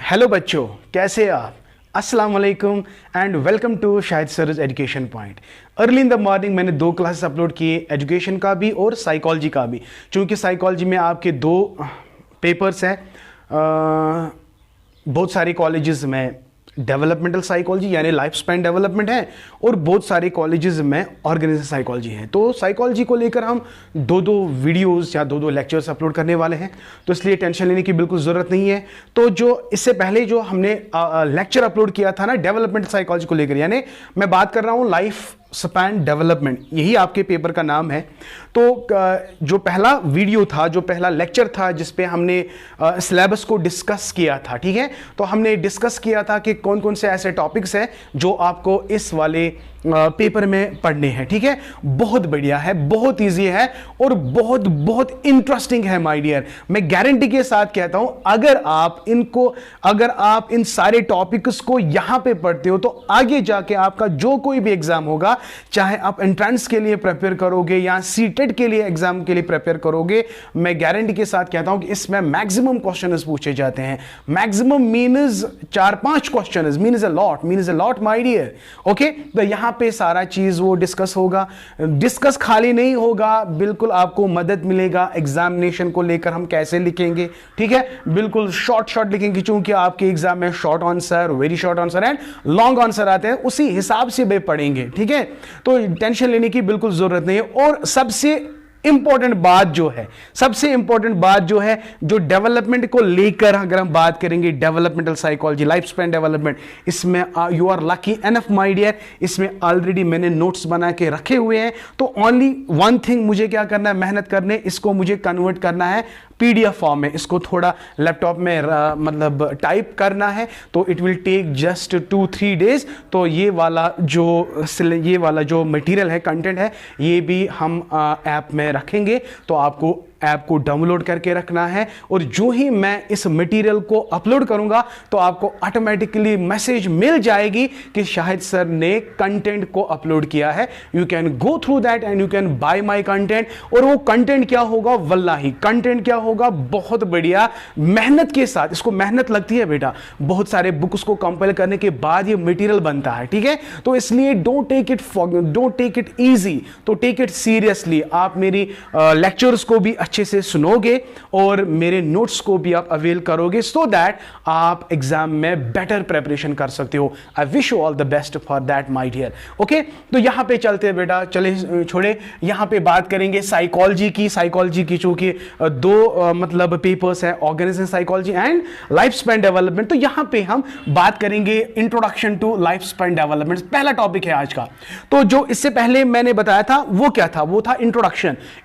Hello बच्चों, कैसे आप? अस्सलाम वालेकुम and welcome to Shahid sir's education point. Early in the morning मैंने 2 क्लासेस अपलोड किए, एजुकेशन का भी और साइकोलॉजी का भी। चूँकि साइकोलॉजी में आपके 2 पेपर्स हैं, बहुत सारे कॉलेजेस में डेवलपमेंटल साइकोलॉजी यानी लाइफ स्पैन डेवलपमेंट है और बहुत सारे कॉलेजेस में ऑर्गेनाइजेशन साइकोलॉजी है। तो साइकोलॉजी को लेकर हम 2 वीडियोस या 2 लेक्चर्स अपलोड करने वाले हैं, तो इसलिए टेंशन लेने की बिल्कुल ज़रूरत नहीं है। तो जो इससे पहले जो हमने लेक्चर अपलोड किया था ना डेवलपमेंटल साइकोलॉजी को लेकर, यानी मैं बात कर रहा हूँ लाइफ स्पैन डेवलपमेंट, यही आपके पेपर का नाम है। तो जो पहला वीडियो था, जो पहला लेक्चर था जिस पे हमने सिलेबस को डिस्कस किया था, ठीक है, तो हमने डिस्कस किया था कि कौन कौन से ऐसे टॉपिक्स हैं जो आपको इस वाले पेपर में पढ़ने हैं। ठीक है, बहुत बढ़िया है, बहुत इजी है और बहुत बहुत इंटरेस्टिंग है माय डियर। मैं गारंटी के साथ कहता हूं, अगर आप इन सारे टॉपिक्स को यहां पे पढ़ते हो तो आगे जाके आपका जो कोई भी एग्जाम होगा, चाहे आप एंट्रेंस के लिए प्रिपेयर करोगे या सीटेट के लिए एग्जाम के लिए प्रिपेयर करोगे, मैं गारंटी के साथ कहता हूं कि इसमें मैक्सिमम क्वेश्चंस पूछे जाते हैं। Maximum means 4-5 questions, means a lot my dear. Okay, तो यहां पे सारा चीज वो डिस्कस होगा। डिस्कस खाली नहीं होगा, बिल्कुल आपको मदद मिलेगा एग्जामिनेशन को लेकर हम कैसे लिखेंगे। ठीक है, बिल्कुल शॉर्ट लिखेंगे, क्योंकि आपके एग्जाम में short answer, very short answer and long answer आते हैं, उसी हिसाब से भी पढ़ेंगे। ठीक है, तो टेंशन लेने की बिल्कुल जरूरत नहीं है। और सबसे इंपॉर्टेंट बात जो है, जो डेवलपमेंट को लेकर अगर हम बात करेंगे, developmental psychology, life span development, इसमें you are lucky enough my dear, इसमें ऑलरेडी मैंने नोट्स बना के रखे हुए हैं। तो ओनली वन थिंग मुझे क्या करना है, मेहनत करने, इसको मुझे कन्वर्ट करना है पीडीएफ फॉर्म में, इसको थोड़ा लैपटॉप में मतलब टाइप करना है, तो it will take just 2-3 days. तो ये वाला जो मटेरियल है, कंटेंट है, ये भी हम ऐप में रखेंगे। तो आपको ऐप को डाउनलोड करके रखना है, और जो ही मैं इस मटेरियल को अपलोड करूंगा तो आपको ऑटोमेटिकली मैसेज मिल जाएगी कि शाहिद सर ने कंटेंट को अपलोड किया है। You can go through that and you can buy my content. और वो कंटेंट क्या होगा, वल्लाही कंटेंट क्या होगा, बहुत बढ़िया मेहनत के साथ। इसको मेहनत लगती है बेटा, बहुत सारे बुक्स को कंपाइल करने के बाद ये मटेरियल बनता है। ठीक है, तो इसलिए डोंट टेक इट इजी, तो टेक इट सीरियसली। आप मेरी लेक्चर्स को भी अच्छे से सुनोगे और मेरे नोट्स को भी आप अवेल करोगे, सो दैट आप एग्जाम में बेटर प्रिपरेशन कर सकते हो। I wish you all the best for that my dear. Okay, तो यहां पे चलते हैं बेटा, चले छोड़े, यहां पे बात करेंगे साइकोलॉजी की चूंकि 2 मतलब पेपर्स हैं, organisation psychology and life span development. तो यहां पे हम बात करेंगे introduction to life span development, पहला टॉपिक है आज का। तो जो इससे पहले मैंने बताया था वो क्या था, वो था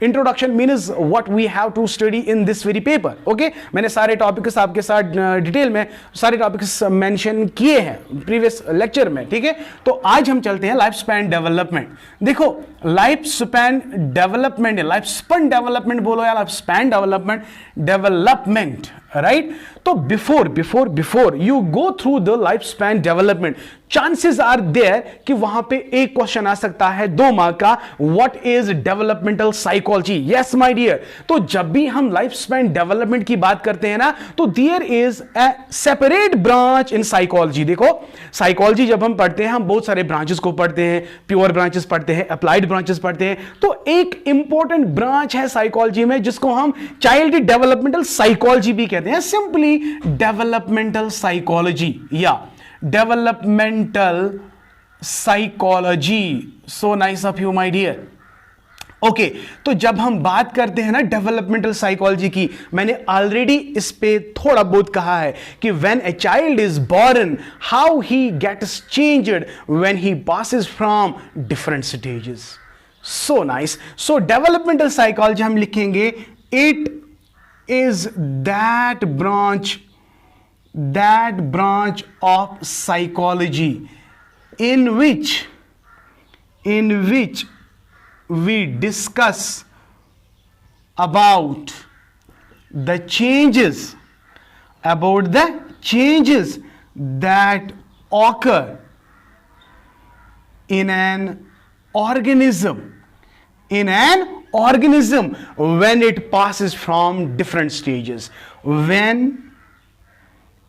introduction means what we have to study in this very paper. Okay, मैंने सारे टॉपिक्स आपके साथ डिटेल में सारे टॉपिक्स मेंशन किए हैं प्रीवियस लेक्चर में। ठीक है, तो आज हम चलते हैं लाइफ स्पैन डेवलपमेंट। देखो, लाइफ स्पैन डेवलपमेंट बोलो या लाइफ स्पैन डेवलपमेंट, राइट। तो before you go through the life span development, chances are there कि वहां पे एक क्वेश्चन आ सकता है 2 मार्क का, what is developmental psychology. Yes my dear, तो जब भी हम लाइफ स्पैन डेवलपमेंट की बात करते हैं ना, तो there is a separate branch in psychology. देखो, साइकोलॉजी जब हम पढ़ते हैं, हम बहुत सारे ब्रांचेस को पढ़ते हैं, प्योर ब्रांचेस पढ़ते हैं, अप्लाइड ब्रांचेस पढ़ते हैं। तो एक इंपॉर्टेंट ब्रांच है साइकोलॉजी में जिसको हम चाइल्ड डेवलपमेंटल साइकोलॉजी भी कहते हैं, सिंपली डेवलपमेंटल साइकोलॉजी या developmental psychology. So nice of you my dear. Okay, तो जब हम बात करते हैं ना डेवलपमेंटल साइकोलॉजी की, मैंने ऑलरेडी इस पे थोड़ा बहुत कहा है कि when a child is born, how he gets changed when he passes from different stages. So nice. So developmental psychology हम लिखेंगे, it is that branch of psychology in which we discuss about the changes that occur in an organism when it passes from different stages. When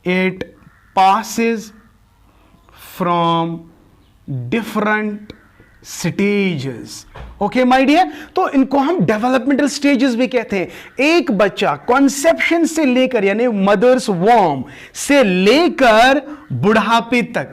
it passes from different stages. Okay my dear, तो इनको हम developmental stages भी कहते हैं। एक बच्चा conception से लेकर यानी मदर्स वॉर्म से लेकर बुढ़ापे तक,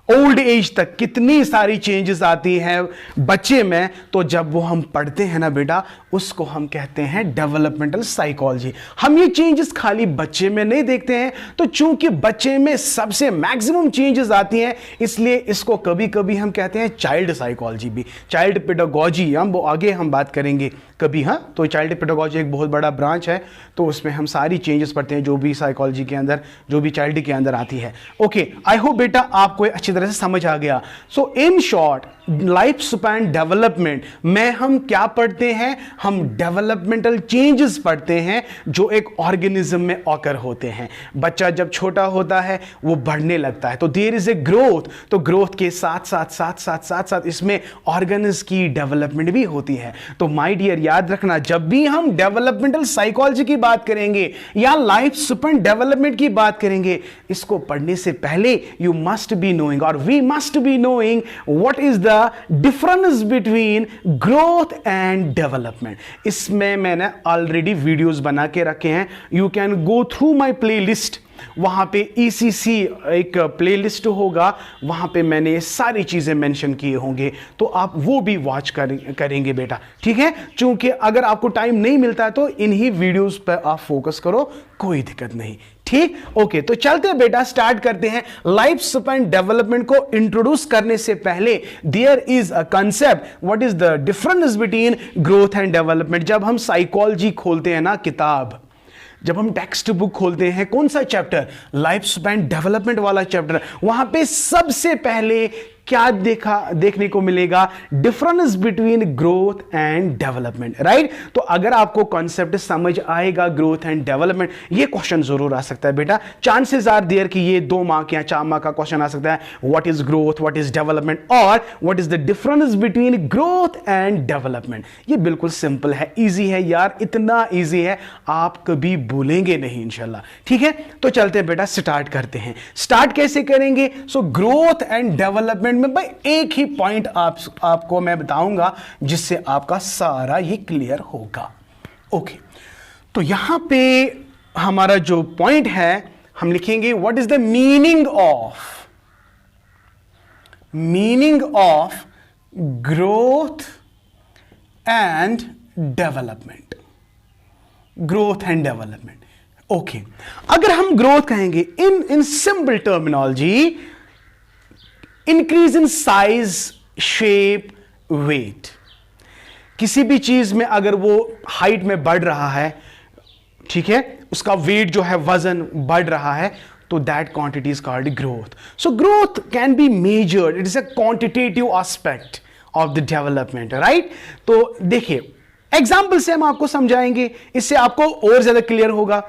ओल्ड एज तक कितनी सारी चेंजेस आती हैं बच्चे में, तो जब वो हम पढ़ते हैं ना बेटा, उसको हम कहते हैं डेवलपमेंटल साइकोलॉजी। हम ये चेंजेस खाली बच्चे में नहीं देखते हैं, तो चूंकि बच्चे में सबसे मैक्सिमम चेंजेस आती हैं, इसलिए इसको कभी कभी हम कहते हैं चाइल्ड साइकोलॉजी भी, चाइल्ड पेडागोजी। हम वो आगे हम बात करेंगे कभी। हाँ, तो चाइल्ड पेडागोजी एक बहुत बड़ा ब्रांच है, तो उसमें हम सारी चेंजेस पढ़ते हैं जो भी साइकोलॉजी के अंदर, जो भी चाइल्ड के अंदर आती है। ओके, आई होप बेटा आपको अच्छी तरह से समझ आ गया। So in short, life span development में हम क्या पढ़ते हैं? हम डेवलपमेंटल चेंजेस पढ़ते हैं जो एक ऑर्गेनिज्म में ऑकर होते हैं। बच्चा जब छोटा होता है वो बढ़ने लगता है, तो देयर इज ए ग्रोथ। तो ग्रोथ के साथ साथ साथ साथ साथ साथ इसमें ऑर्गेनिज्म की डेवलपमेंट भी होती है। तो माय डियर, याद रखना, जब भी हम डेवलपमेंटल साइकोलॉजी की बात करेंगे या लाइफ स्पैन डेवलपमेंट की बात करेंगे, इसको पढ़ने से पहले यू मस्ट बी नोइंग और we must be knowing what is the difference between growth and development. इसमें मैंने ऑलरेडी वीडियोस बना के रखे हैं, you can go through my playlist. वहां पे ECC एक प्लेलिस्ट होगा, वहां पे मैंने ये सारी चीजें मेंशन किए होंगे, तो आप वो भी वॉच करेंगे बेटा, ठीक है। चूंकि अगर आपको टाइम नहीं मिलता है तो इन्हीं वीडियोस पर आप फोकस करो, कोई दिक्कत नहीं, ठीक। ओके, तो चलते हैं बेटा, स्टार्ट करते हैं। लाइफ स्पैन डेवलपमेंट को इंट्रोड्यूस करने से पहले there is a concept, what is the difference between growth and development. जब हम साइकोलॉजी खोलते हैं ना किताब, जब हम टेक्स्ट बुक खोलते हैं, कौन सा चैप्टर? लाइफ स्पैन डेवलपमेंट वाला चैप्टर। वहां पे सबसे पहले क्या देखने को मिलेगा? Difference between growth and development, right. तो अगर आपको कॉन्सेप्ट समझ आएगा ग्रोथ एंड डेवलपमेंट, ये क्वेश्चन जरूर आ सकता है बेटा। चांसेस आर देयर कि ये 2 मार्क या 4 मार्क का क्वेश्चन आ सकता है। What is growth, what is development, और what is the difference between growth and development. ये बिल्कुल सिंपल है, इजी है यार, इतना इजी है आप कभी भूलेंगे नहीं इंशाल्लाह, ठीक है। तो चलते हैं बेटा, स्टार्ट करते हैं। स्टार्ट कैसे करेंगे? सो ग्रोथ एंड डेवलपमेंट में भाई एक ही पॉइंट आपको मैं बताऊंगा जिससे आपका सारा ये क्लियर होगा। ओके, तो यहां पे हमारा जो पॉइंट है, हम लिखेंगे what is the meaning of growth and development. Growth and development, okay. अगर हम ग्रोथ कहेंगे in simple terminology, increase in size, shape, weight. किसी भी चीज में अगर वो हाइट में बढ़ रहा है, ठीक है, उसका वेट जो है, वजन बढ़ रहा है, तो that quantity is called growth. So growth can be measured, it is a quantitative aspect of the development, right. तो देखिए, एग्जाम्पल से हम आपको समझाएंगे, इससे आपको और ज्यादा क्लियर होगा।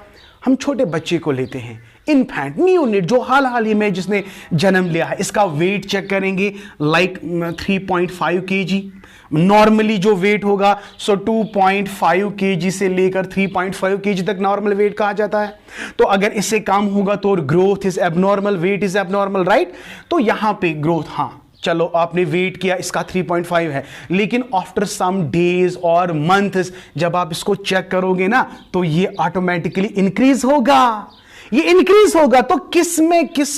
हम छोटे बच्चे को लेते हैं, इनफैंट, न्यूनेट, जो हाल ही में जिसने जन्म लिया है, इसका वेट चेक करेंगे, लाइक 3.5 kg नॉर्मली जो वेट होगा। सो 2.5 kg से लेकर 3.5 kg तक नॉर्मल वेट कहा जाता है। तो अगर इससे कम होगा तो growth is abnormal, weight is abnormal, right. तो यहां पे ग्रोथ, हाँ चलो आपने वेट किया, इसका 3.5 है, लेकिन आफ्टर सम डेज और मंथ्स जब आप इसको चेक करोगे ना, तो ये ऑटोमेटिकली इंक्रीज होगा। ये इंक्रीज होगा तो किस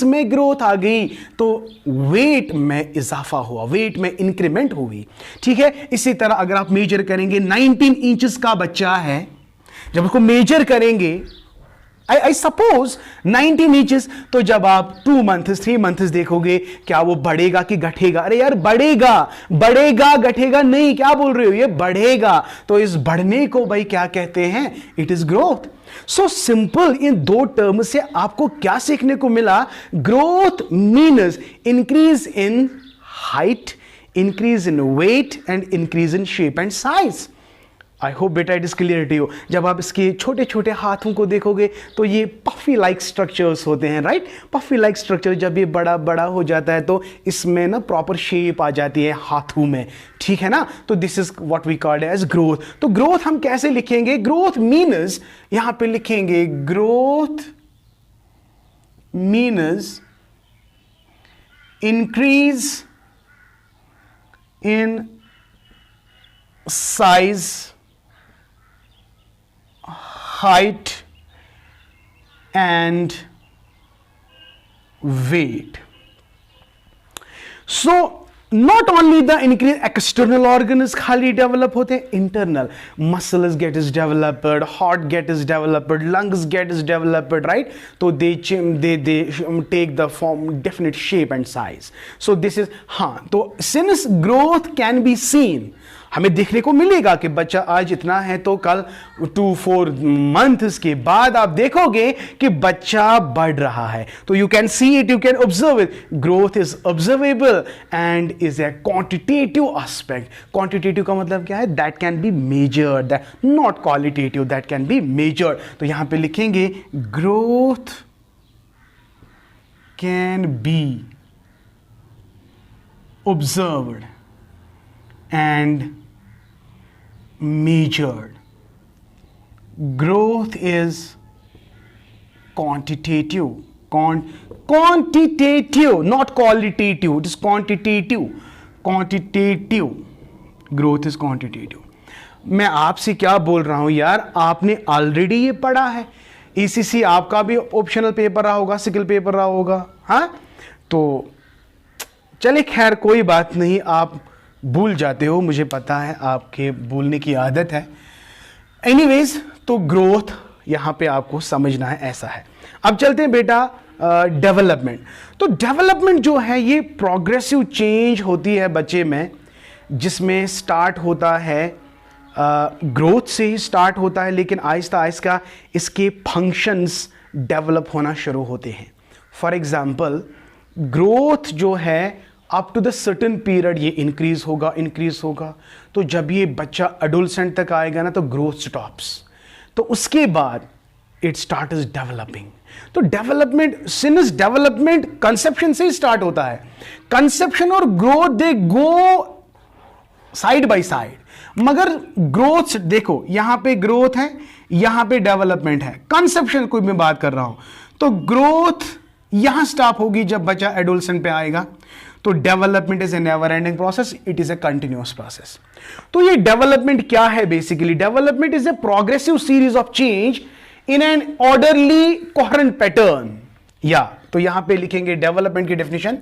में ग्रोथ आ गई? तो वेट में इजाफा हुआ, वेट में इंक्रीमेंट हुई, ठीक है। इसी तरह अगर आप मेजर करेंगे, 19 इंचेस का बच्चा है, जब उसको मेजर करेंगे, आई सपोज 19 इंचेस, तो जब आप 2 मंथ्स 3 मंथ्स देखोगे, क्या वो बढ़ेगा कि घटेगा? अरे यार बढ़ेगा घटेगा नहीं, क्या बोल रहे हो, ये बढ़ेगा। तो इस बढ़ने को भाई क्या कहते हैं? It is growth. So simple, in 2 term से आपको क्या सीखने को मिला? Growth means increase in height, increase in weight and increase in shape and size. I hope बेटा it is clear to you. जब आप इसके छोटे छोटे हाथों को देखोगे तो ये पफी लाइक स्ट्रक्चर्स होते हैं, राइट। पफी लाइक स्ट्रक्चर जब ये बड़ा बड़ा हो जाता है तो इसमें ना प्रॉपर शेप आ जाती है हाथों में, ठीक है ना। तो this is what we called as growth. तो ग्रोथ हम कैसे लिखेंगे? ग्रोथ मीन्स, यहां पे लिखेंगे growth means increase in size, height and weight. So not only the increase external organs खाली develop होते हैं, internal muscles get is developed, heart get is developed, lungs get is developed, right? So they take the form definite shape and size. So this is हाँ, तो since growth can be seen, हमें देखने को मिलेगा कि बच्चा आज इतना है तो कल 2-4 मंथ्स के बाद आप देखोगे कि बच्चा बढ़ रहा है. तो you can see it, you can observe it. Growth is observable and is a quantitative aspect. Quantitative का मतलब क्या है? That can be measured, that not qualitative, that can be measured. तो यहां पे लिखेंगे growth can be observed and measured. Growth is quantitative, quantitative, not qualitative. It is quantitative. Quantitative. Growth is quantitative. मैं आपसे क्या बोल रहा हूं यार, आपने ऑलरेडी ये पढ़ा है. ECC आपका भी ऑप्शनल पेपर रहा होगा, सिकल पेपर रहा होगा. हाँ, तो चले खैर कोई बात नहीं, आप भूल जाते हो, मुझे पता है आपके भूलने की आदत है. एनीवेज, तो ग्रोथ यहां पे आपको समझना है, ऐसा है. अब चलते हैं बेटा डेवलपमेंट. तो डेवलपमेंट जो है ये प्रोग्रेसिव चेंज होती है बच्चे में, जिसमें स्टार्ट होता है ग्रोथ से ही स्टार्ट होता है, लेकिन आहिस्ता आहिस्ता इसके फंक्शंस डेवलप होना शुरू होते हैं. फॉर एग्जाम्पल, ग्रोथ जो है up to the certain period ये इंक्रीज होगा. तो जब ये बच्चा एडोलसेंट तक आएगा ना, तो ग्रोथ स्टॉप्स. तो उसके बाद इट स्टार्ट इज डेवलपिंग. तो डेवलपमेंट, सिंस डेवलपमेंट कंसेप्शन से ही स्टार्ट होता है. कंसेप्शन और growth they go side by side. मगर ग्रोथ देखो, यहां पे ग्रोथ है, यहां पे डेवलपमेंट है. कंसेप्शन कोई मैं बात कर रहा हूं, तो ग्रोथ यहां स्टॉप होगी जब बच्चा एडोलसेंट पे आएगा. तो development is a never ending process, it is a continuous process. तो ये डेवलपमेंट क्या है? Basically development is a progressive series of change in an orderly coherent pattern. या तो यहां पे लिखेंगे डेवलपमेंट की डेफिनेशन.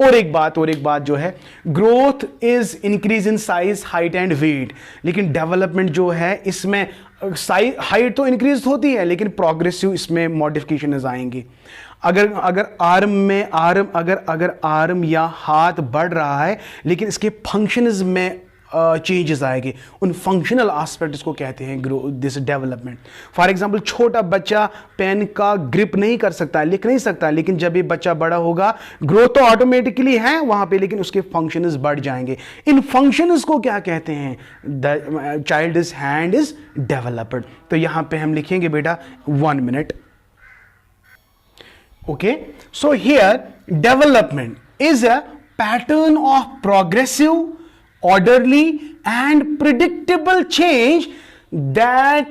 और एक बात जो है, growth is increase in size, height and weight. लेकिन डेवलपमेंट जो है इसमें साइज, हाइट तो इंक्रीज होती है, लेकिन प्रोग्रेसिव इसमें मॉडिफिकेशन आएंगी. अगर आर्म या हाथ बढ़ रहा है, लेकिन इसके फंक्शंस में चेंजेस आएंगे, उन फंक्शनल एस्पेक्ट्स को कहते हैं दिस डेवलपमेंट. फॉर एग्जांपल, छोटा बच्चा पेन का ग्रिप नहीं कर सकता, लिख नहीं सकता, लेकिन जब ये बच्चा बड़ा होगा, ग्रोथ तो ऑटोमेटिकली है वहां पे, लेकिन उसके फंक्शंस बढ़ जाएंगे. इन फंक्शंस को क्या कहते हैं? The child is hand is developed. तो यहां पे हम लिखेंगे बेटा 1 minute. Okay, so here development is a pattern of progressive, orderly and predictable change that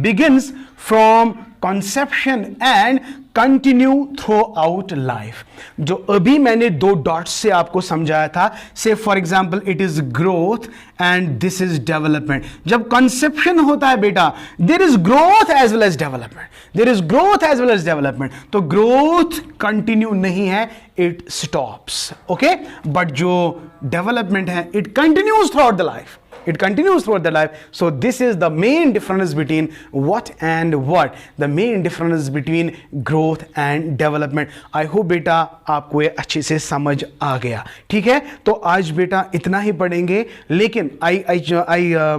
begins from conception and continue throughout life. जो अभी मैंने 2 डॉट्स से आपको समझाया था, say for example it is growth and this is development. जब conception होता है बेटा, there is growth as well as development. तो ग्रोथ कंटिन्यू नहीं है, इट स्टॉप्स. ओके, बट जो डेवलपमेंट है it continues throughout the life. It continues throughout the life. So this is the main difference between what and what. The main difference between growth and development. I hope बेटा आपको ये अच्छे से समझ आ गया. ठीक है, तो आज बेटा इतना ही पढ़ेंगे, लेकिन I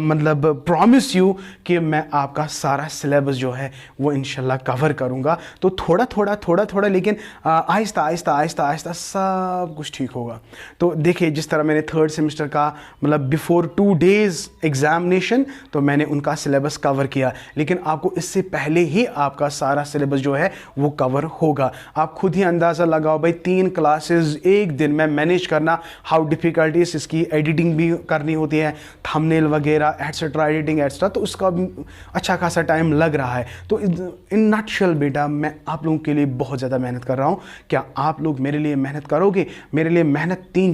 मतलब प्रॉमिस यू कि मैं आपका सारा सिलेबस जो है वो इंशाल्लाह कवर करूंगा. तो थोड़ा, लेकिन आहिस्ता सब कुछ ठीक होगा. तो देखिए, जिस तरह मैंने 3rd सेमेस्टर का मतलब बिफोर 2 days डेज एग्जामिनेशन तो मैंने उनका सिलेबस कवर किया, लेकिन आपको इससे पहले ही आपका सारा सिलेबस जो है वो कवर होगा। आप खुद ही अंदाज़ा लगाओ भाई, 3 क्लासेस एक दिन में मैनेज करना हाउ डिफ़िकल्ट इज। इसकी एडिटिंग भी करनी होती है, थंबनेल वगैरह एट्सेट्रा, एडिटिंग एट्सेट्रा, तो उसका भी अच्छा खासा टाइम लग रहा है। तो इन नटशल बेटा, मैं आप लोगों के लिए बहुत ज़्यादा मेहनत कर रहा हूँ। क्या आप लोग मेरे लिए मेहनत करोगे? मेरे लिए मेहनत तीन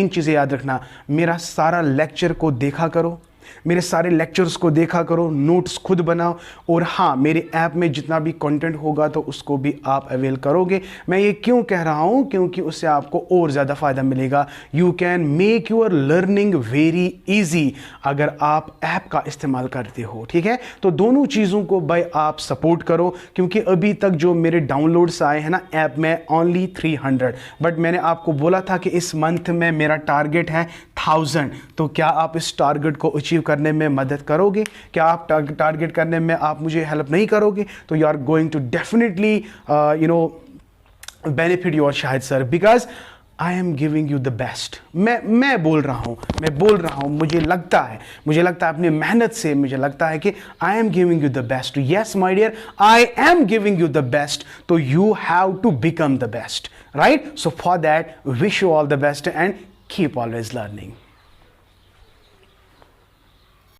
चीज़ें याद रखना। मेरा सारा लेक्चर को देखा करो, मेरे सारे लेक्चर्स को देखा करो, नोट्स खुद बनाओ, और हाँ, मेरे ऐप में जितना भी कंटेंट होगा तो उसको भी आप अवेल करोगे। मैं ये क्यों कह रहा हूँ? क्योंकि उससे आपको और ज़्यादा फ़ायदा मिलेगा। You can make your learning very easy अगर आप ऐप का इस्तेमाल करते हो, ठीक है? तो दोनों चीज़ों को भाई आप सपोर्ट करो, क्योंकि अभी तक जो मेरे डाउनलोड्स आए हैं ना ऐप में, ओनली 300, बट मैंने आपको बोला था कि इस मंथ में मेरा टारगेट है 1000। तो क्या आप इस टारगेट को अचीव करने में मदद करोगे? क्या आप टारगेट करने में आप मुझे हेल्प नहीं करोगे? तो you are going to definitely benefit your Shahid sir, because I am giving you the best. मैं बोल रहा हूँ, मुझे लगता है अपनी मेहनत से, मुझे लगता है कि I am giving you the best. Yes my dear, I am giving you the best, तो you have to become the best, right? So for that wish you all the best and keep always learning.